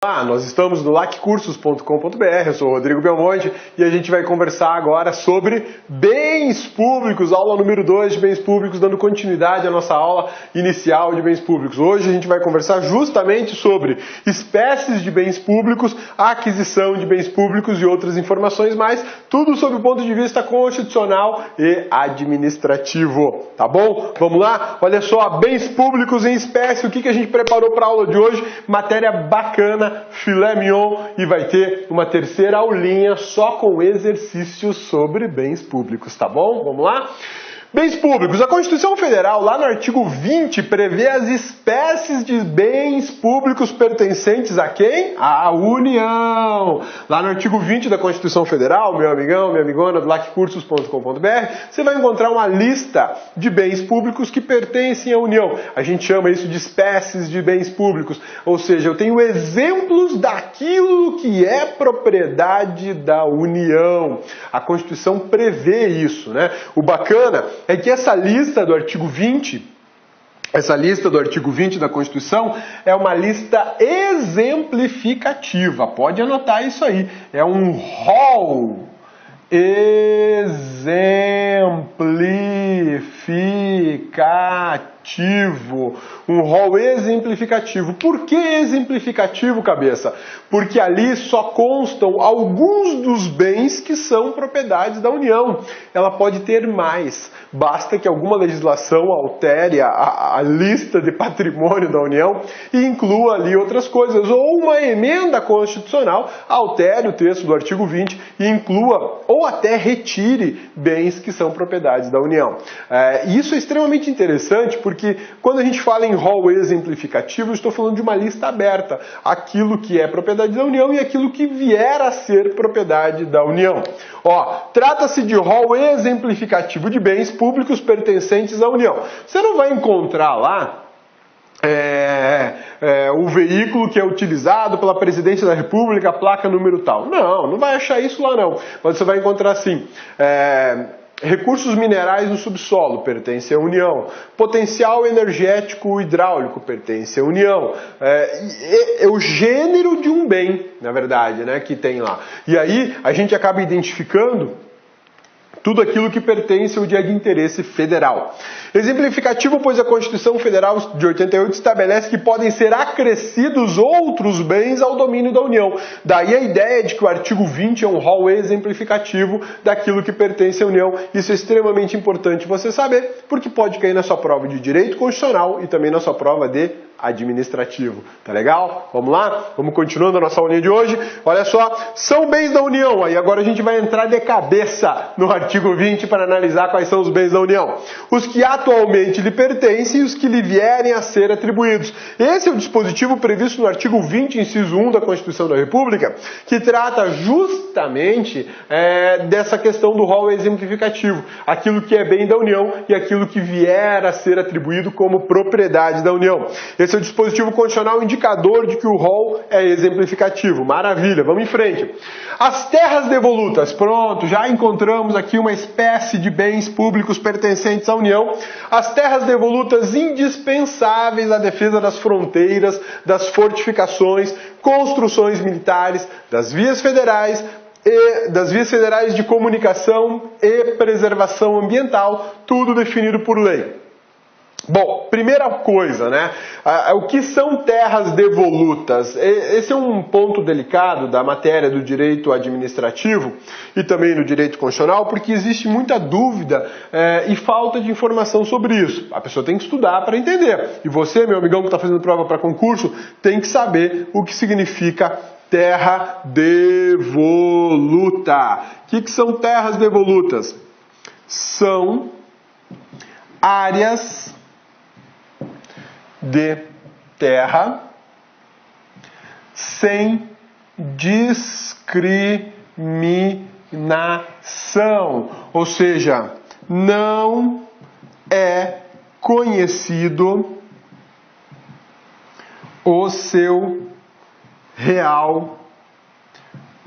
Olá, nós estamos no laccursos.com.br, eu sou o Rodrigo Belmonte e a gente vai conversar agora sobre bens públicos, aula número 2 de bens públicos, dando continuidade à nossa aula inicial de bens públicos. Hoje a gente vai conversar justamente sobre espécies de bens públicos, aquisição de bens públicos e outras informações mais, tudo sob o ponto de vista constitucional e administrativo, tá bom? Vamos lá? Olha só, bens públicos em espécie, o que a gente preparou para a aula de hoje? Matéria bacana, filé mignon, e vai ter uma terceira aulinha só com exercícios sobre bens públicos, tá bom? Vamos lá? Bens públicos. A Constituição Federal, lá no artigo 20, prevê as espécies de bens públicos pertencentes a quem? À União. Lá no artigo 20 da Constituição Federal, meu amigão, minha amigona do laccursos.com.br, você vai encontrar uma lista de bens públicos que pertencem à União. A gente chama isso de espécies de bens públicos. Ou seja, eu tenho exemplos daquilo que é propriedade da União. A Constituição prevê isso, né? O bacana é que essa lista do artigo 20, da Constituição, é uma lista exemplificativa. Pode anotar isso aí. É um rol exemplificativo. Um rol exemplificativo. Por que exemplificativo, cabeça? Porque ali só constam alguns dos bens que são propriedades da União. Ela pode ter mais. Basta que alguma legislação altere a lista de patrimônio da União e inclua ali outras coisas. Ou uma emenda constitucional altere o texto do artigo 20 e inclua ou até retire bens que são propriedades da União. Isso é extremamente interessante porque quando a gente fala em rol exemplificativo, eu estou falando de uma lista aberta. Aquilo que é propriedade da União e aquilo que vier a ser propriedade da União. Trata-se de rol exemplificativo de bens públicos pertencentes à União. Você não vai encontrar lá o veículo que é utilizado pela Presidência da República, a placa número tal. Não vai achar isso lá não. Mas você vai encontrar assim, recursos minerais no subsolo, pertence à União. Potencial energético hidráulico, pertence à União. É o gênero de um bem, na verdade, né, que tem lá. E aí a gente acaba identificando tudo aquilo que pertence ao dia de interesse federal. Exemplificativo, pois a Constituição Federal de 88 estabelece que podem ser acrescidos outros bens ao domínio da União. Daí a ideia de que o artigo 20 é um rol exemplificativo daquilo que pertence à União. Isso é extremamente importante você saber, porque pode cair na sua prova de direito constitucional e também na sua prova de administrativo. Tá legal? Vamos lá? Vamos continuando a nossa aulinha de hoje. Olha só, são bens da União. Aí agora a gente vai entrar de cabeça no artigo 20 para analisar quais são os bens da União. Os que atualmente lhe pertencem e os que lhe vierem a ser atribuídos. Esse é o dispositivo previsto no artigo 20, inciso 1 da Constituição da República, que trata justamente dessa questão do rol exemplificativo. Aquilo que é bem da União e aquilo que vier a ser atribuído como propriedade da União. Esse é o dispositivo constitucional indicador de que o rol é exemplificativo. Maravilha, vamos em frente. As terras devolutas. Pronto, já encontramos aqui uma espécie de bens públicos pertencentes à União. As terras devolutas indispensáveis à defesa das fronteiras, das fortificações, construções militares, das vias federais de comunicação e preservação ambiental, tudo definido por lei. Bom, primeira coisa, né? O que são terras devolutas? Esse é um ponto delicado da matéria do direito administrativo e também no direito constitucional, porque existe muita dúvida e falta de informação sobre isso. A pessoa tem que estudar para entender. E você, meu amigão que está fazendo prova para concurso, tem que saber o que significa terra devoluta. O que são terras devolutas? São áreas de terra sem discriminação, ou seja, não é conhecido o seu real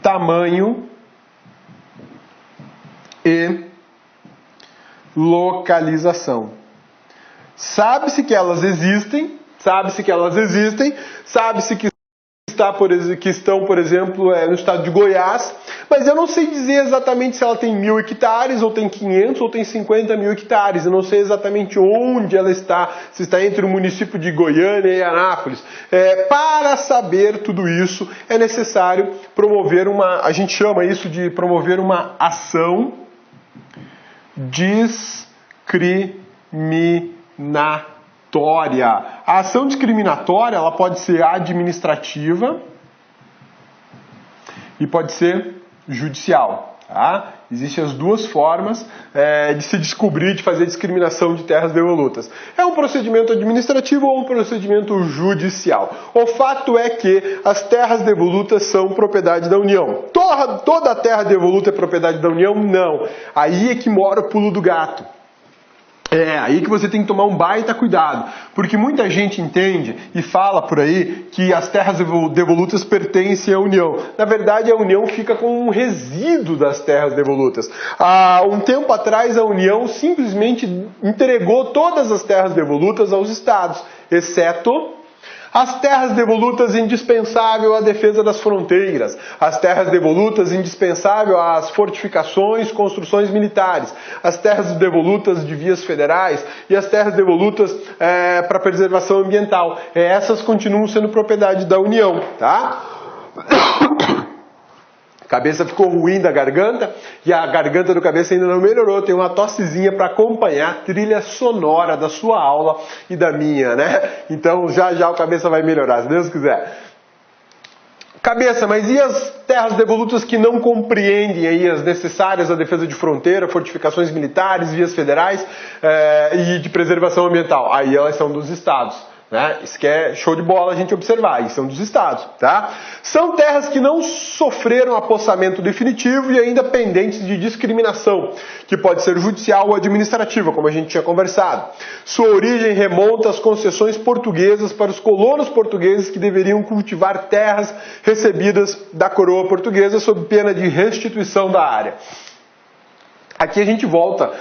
tamanho e localização. Sabe-se que elas existem, sabe-se que estão, por exemplo, no estado de Goiás, mas eu não sei dizer exatamente se ela tem 1.000 hectares, ou tem 500, ou tem 50 mil hectares. Eu não sei exatamente onde ela está, se está entre o município de Goiânia e Anápolis. Para saber tudo isso, é necessário promover a gente chama isso de promover uma ação discriminatória. A ação discriminatória, ela pode ser administrativa e pode ser judicial. Tá? Existem as duas formas de se descobrir, de fazer discriminação de terras devolutas. É um procedimento administrativo ou um procedimento judicial. O fato é que as terras devolutas são propriedade da União. Toda a terra devoluta é propriedade da União? Não. Aí é que mora o pulo do gato. Aí que você tem que tomar um baita cuidado, porque muita gente entende e fala por aí que as terras devolutas pertencem à União. Na verdade, a União fica com um resíduo das terras devolutas. Há um tempo atrás, a União simplesmente entregou todas as terras devolutas aos estados, exceto as terras devolutas indispensáveis à defesa das fronteiras, as terras devolutas indispensáveis às fortificações, construções militares, as terras devolutas de vias federais e as terras devolutas para preservação ambiental. Essas continuam sendo propriedade da União, tá? Cabeça ficou ruim da garganta e a garganta do Cabeça ainda não melhorou. Tem uma tossezinha para acompanhar a trilha sonora da sua aula e da minha, né? Então já o Cabeça vai melhorar, se Deus quiser. Cabeça, mas e as terras devolutas que não compreendem aí as necessárias à defesa de fronteira, fortificações militares, vias federais e de preservação ambiental? Aí elas são dos estados. Isso que é show de bola a gente observar, e são dos estados, tá? São terras que não sofreram apossamento definitivo e ainda pendentes de discriminação, que pode ser judicial ou administrativa, como a gente tinha conversado. Sua origem remonta às concessões portuguesas para os colonos portugueses que deveriam cultivar terras recebidas da coroa portuguesa sob pena de restituição da área. Aqui a gente volta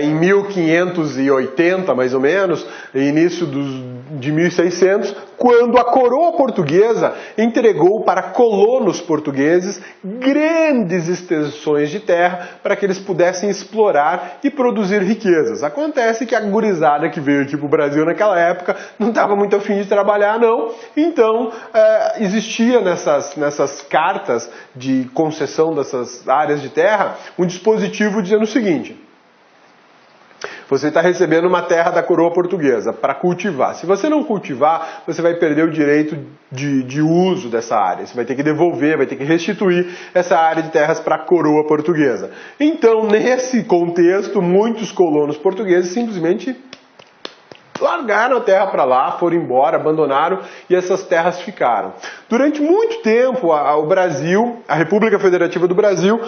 em 1580, mais ou menos, início de 1600, quando a coroa portuguesa entregou para colonos portugueses grandes extensões de terra para que eles pudessem explorar e produzir riquezas. Acontece que a gurizada que veio aqui para o Brasil naquela época não estava muito a fim de trabalhar, não. Então, existia nessas cartas de concessão dessas áreas de terra um dispositivo dizendo o seguinte: você está recebendo uma terra da coroa portuguesa para cultivar. Se você não cultivar, você vai perder o direito de uso dessa área. Você vai ter que devolver, vai ter que restituir essa área de terras para a coroa portuguesa. Então, nesse contexto, muitos colonos portugueses simplesmente largaram a terra para lá, foram embora, abandonaram e essas terras ficaram. Durante muito tempo, o Brasil, a República Federativa do Brasil,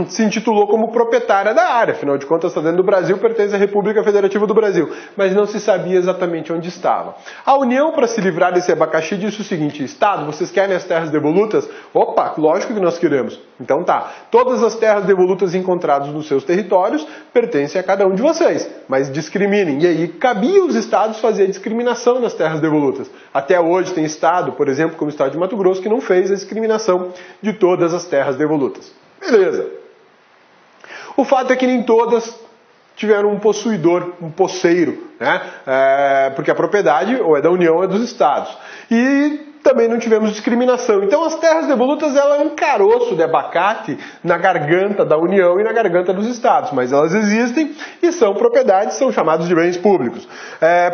se intitulou como proprietária da área. Afinal de contas, está dentro do Brasil, pertence à República Federativa do Brasil. Mas não se sabia exatamente onde estava. A União, para se livrar desse abacaxi, disse o seguinte: Estado, vocês querem as terras devolutas? Opa, lógico que nós queremos. Então tá, todas as terras devolutas encontradas nos seus territórios pertencem a cada um de vocês, mas discriminem. E aí cabia os estados fazer a discriminação nas terras devolutas. Até hoje tem estado, por exemplo, como o estado de Mato Grosso, que não fez a discriminação de todas as terras devolutas. Beleza. O fato é que nem todas tiveram um possuidor, um posseiro, né? Porque a propriedade ou é da União ou é dos estados. E também não tivemos discriminação. Então as terras devolutas, ela é um caroço de abacate na garganta da União e na garganta dos estados, mas elas existem e são propriedades, são chamados de bens públicos.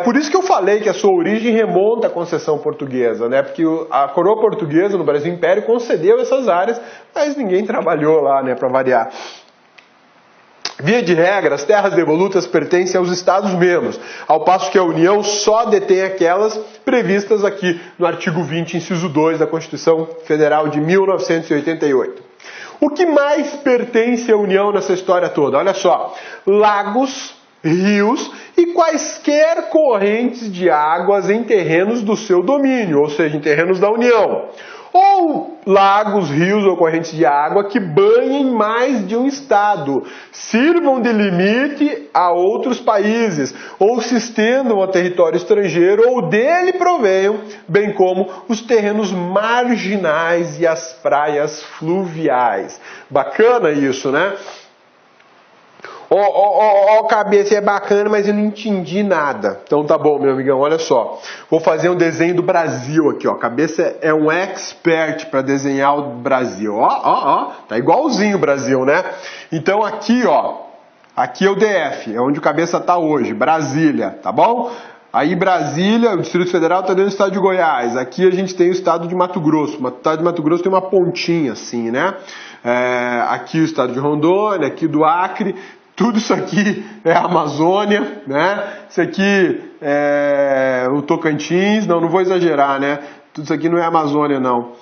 Por isso que eu falei que a sua origem remonta à concessão portuguesa, né? Porque a coroa portuguesa no Brasil Império concedeu essas áreas, mas ninguém trabalhou lá, né, para variar. Via de regra, as terras devolutas pertencem aos Estados-membros, ao passo que a União só detém aquelas previstas aqui no artigo 20, inciso 2 da Constituição Federal de 1988. O que mais pertence à União nessa história toda? Olha só, lagos, rios e quaisquer correntes de águas em terrenos do seu domínio, ou seja, em terrenos da União. Ou lagos, rios ou correntes de água que banhem mais de um estado, sirvam de limite a outros países, ou se estendam a território estrangeiro ou dele provenham, bem como os terrenos marginais e as praias fluviais. Bacana isso, né? Cabeça, é bacana, mas eu não entendi nada. Então tá bom, meu amigão, olha só. Vou fazer um desenho do Brasil aqui, ó. Cabeça é um expert para desenhar o Brasil. Tá igualzinho o Brasil, né? Então aqui, ó. Aqui é o DF, é onde o Cabeça tá hoje, Brasília, tá bom? Aí Brasília, o Distrito Federal está dentro do estado de Goiás. Aqui a gente tem o estado de Mato Grosso. O estado de Mato Grosso tem uma pontinha assim, né? Aqui o estado de Rondônia, aqui do Acre. Tudo isso aqui é a Amazônia, né? Isso aqui é o Tocantins. Não vou exagerar, né? Tudo isso aqui não é Amazônia, não.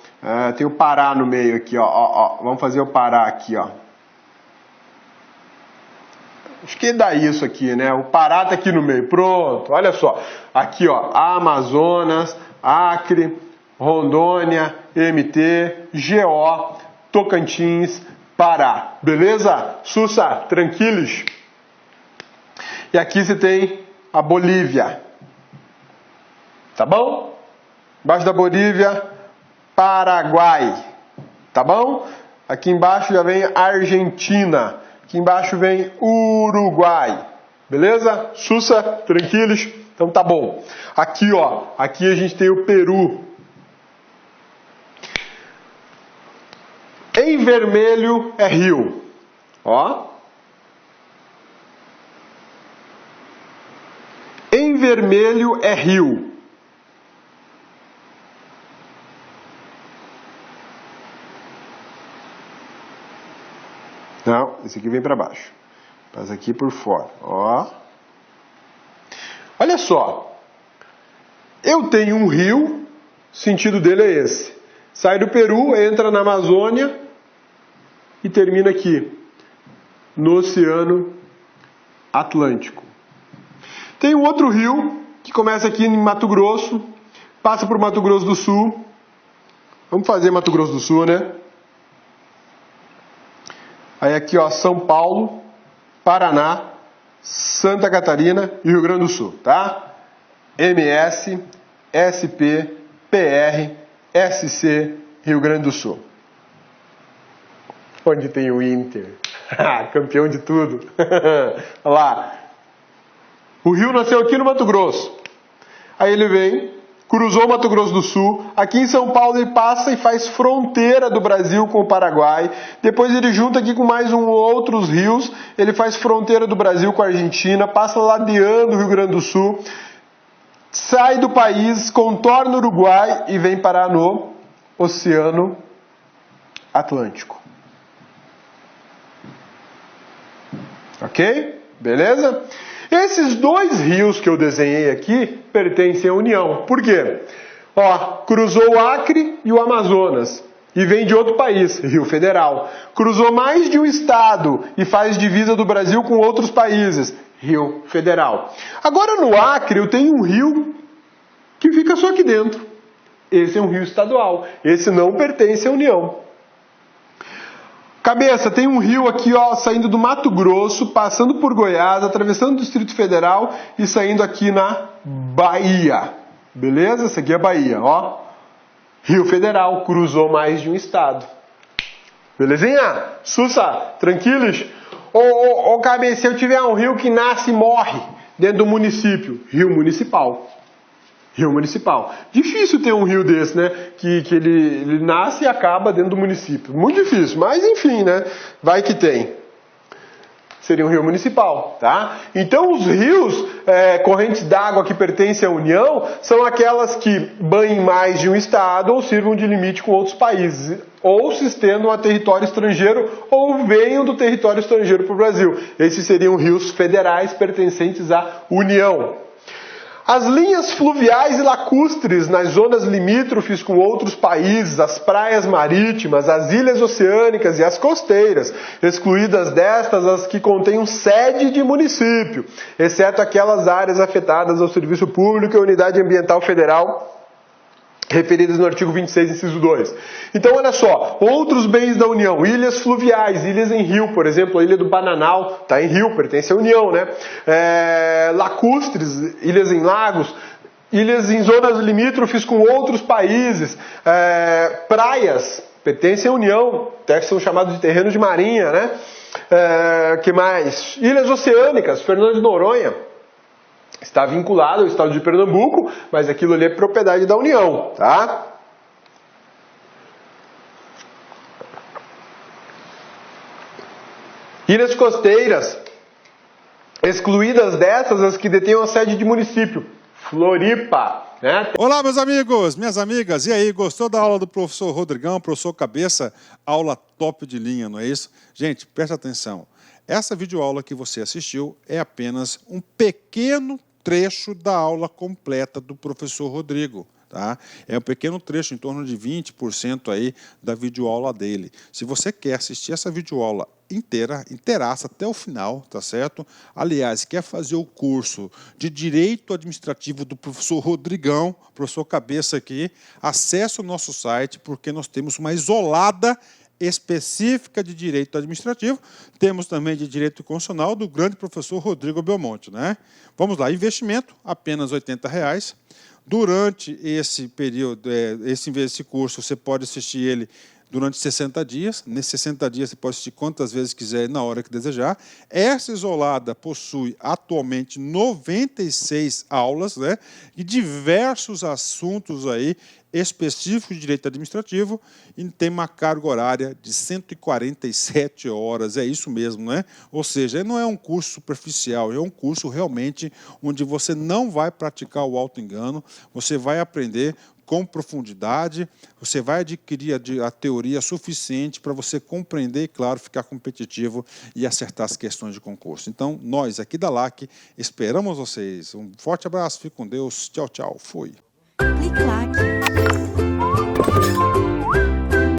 Tem o Pará no meio aqui, ó. Vamos fazer o Pará aqui, ó. Acho que dá isso aqui, né? O Pará tá aqui no meio. Pronto, olha só. Aqui, ó, Amazonas, Acre, Rondônia, MT, GO, Tocantins, Pará. Beleza? Sussa, tranquilos? E aqui você tem a Bolívia. Tá bom? Embaixo da Bolívia, Paraguai. Tá bom? Aqui embaixo já vem Argentina. Aqui embaixo vem Uruguai. Beleza? Sussa, tranquilos? Então tá bom. Aqui, ó. Aqui a gente tem o Peru. Em vermelho é rio. Ó. Em vermelho é rio. Não, esse aqui vem para baixo. Passa aqui por fora. Ó. Olha só. Eu tenho um rio, o sentido dele é esse. Sai do Peru, entra na Amazônia e termina aqui, no Oceano Atlântico. Tem um outro rio que começa aqui em Mato Grosso, passa por Mato Grosso do Sul. Vamos fazer Mato Grosso do Sul, né? Aí aqui, ó, São Paulo, Paraná, Santa Catarina e Rio Grande do Sul, tá? MS, SP, PR, SC, Rio Grande do Sul. Onde tem o Inter? Campeão de tudo. Olha lá. O rio nasceu aqui no Mato Grosso. Aí ele vem, cruzou o Mato Grosso do Sul. Aqui em São Paulo ele passa e faz fronteira do Brasil com o Paraguai. Depois ele junta aqui com mais outros rios. Ele faz fronteira do Brasil com a Argentina. Passa ladeando o Rio Grande do Sul. Sai do país, contorna o Uruguai e vem parar no Oceano Atlântico. Ok? Beleza? Esses dois rios que eu desenhei aqui pertencem à União. Por quê? Ó, cruzou o Acre e o Amazonas e vem de outro país, Rio Federal. Cruzou mais de um estado e faz divisa do Brasil com outros países, Rio Federal. Agora no Acre eu tenho um rio que fica só aqui dentro. Esse é um rio estadual. Esse não pertence à União. Cabeça, tem um rio aqui, ó, saindo do Mato Grosso, passando por Goiás, atravessando o Distrito Federal e saindo aqui na Bahia. Beleza? Essa aqui é a Bahia, ó. Rio Federal, cruzou mais de um estado. Belezinha? Sussa, tranquilos? Ô, Cabeça, se eu tiver um rio que nasce e morre dentro do município, rio municipal. Rio municipal. Difícil ter um rio desse, né? Que ele nasce e acaba dentro do município. Muito difícil, mas enfim, né? Vai que tem. Seria um rio municipal, tá? Então os rios, correntes d'água que pertencem à União, são aquelas que banhem mais de um estado ou sirvam de limite com outros países, ou se estendam a território estrangeiro ou venham do território estrangeiro para o Brasil. Esses seriam rios federais pertencentes à União. As linhas fluviais e lacustres nas zonas limítrofes com outros países, as praias marítimas, as ilhas oceânicas e as costeiras, excluídas destas as que contenham sede de município, exceto aquelas áreas afetadas ao serviço público e à unidade ambiental federal referidas no artigo 26, inciso 2. Então, olha só, outros bens da União, ilhas fluviais, ilhas em rio, por exemplo, a ilha do Bananal está em rio, pertence à União, né? Lacustres, ilhas em lagos, ilhas em zonas limítrofes com outros países, praias, pertencem à União, até que são chamados de terrenos de marinha, né? Que mais? Ilhas oceânicas, Fernando de Noronha, está vinculado ao estado de Pernambuco, mas aquilo ali é propriedade da União, tá? Ilhas costeiras, excluídas dessas as que detenham a sede de município. Floripa, né? Olá, meus amigos, minhas amigas. E aí, gostou da aula do professor Rodrigão, professor Cabeça? Aula top de linha, não é isso? Gente, presta atenção. Essa videoaula que você assistiu é apenas um pequeno trecho da aula completa do professor Rodrigo. Tá? É um pequeno trecho, em torno de 20% aí da videoaula dele. Se você quer assistir essa videoaula inteiraça até o final, tá certo? Aliás, quer fazer o curso de Direito Administrativo do professor Rodrigão, professor Cabeça aqui, acesse o nosso site, porque nós temos uma isolada específica de Direito Administrativo, temos também de Direito Constitucional do grande professor Rodrigo Belmonte, né? Vamos lá, investimento, apenas R$ 80. Durante esse período, esse curso, você pode assistir ele durante 60 dias. Nesses 60 dias você pode assistir quantas vezes quiser, na hora que desejar. Essa isolada possui atualmente 96 aulas, né, e diversos assuntos aí específicos de direito administrativo, e tem uma carga horária de 147 horas, é isso mesmo, né? Ou seja, não é um curso superficial, é um curso realmente onde você não vai praticar o auto-engano, você vai aprender com profundidade, você vai adquirir a teoria suficiente para você compreender e, claro, ficar competitivo e acertar as questões de concurso. Então, nós aqui da LAC esperamos vocês. Um forte abraço, fique com Deus, tchau, tchau, fui. Clique LAC.